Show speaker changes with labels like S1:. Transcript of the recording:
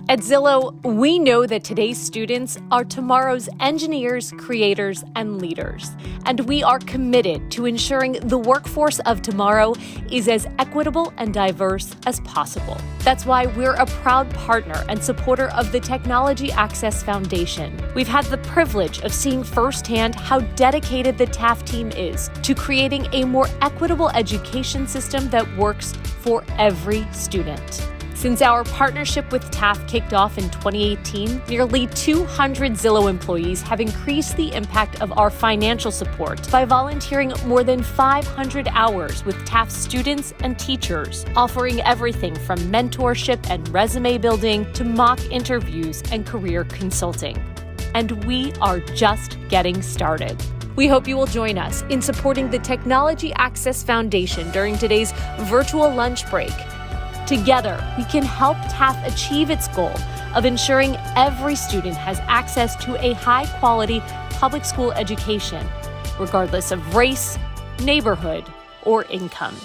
S1: At Zillow, we know that today's students are tomorrow's engineers, creators, and leaders. And we are committed to ensuring the workforce of tomorrow is as equitable and diverse as possible. That's why we're a proud partner and supporter of the Technology Access Foundation. We've had the privilege of seeing firsthand how dedicated the TAF team is to creating a more equitable education system that works for every student. Since our partnership with TAF kicked off in 2018, nearly 200 Zillow employees have increased the impact of our financial support by volunteering more than 500 hours with TAF students and teachers, offering everything from mentorship and resume building to mock interviews and career consulting. And we are just getting started. We hope you will join us in supporting the Technology Access Foundation during today's virtual lunch break. Together, we can help TAF achieve its goal of ensuring every student has access to a high-quality public school education, regardless of race, neighborhood, or income.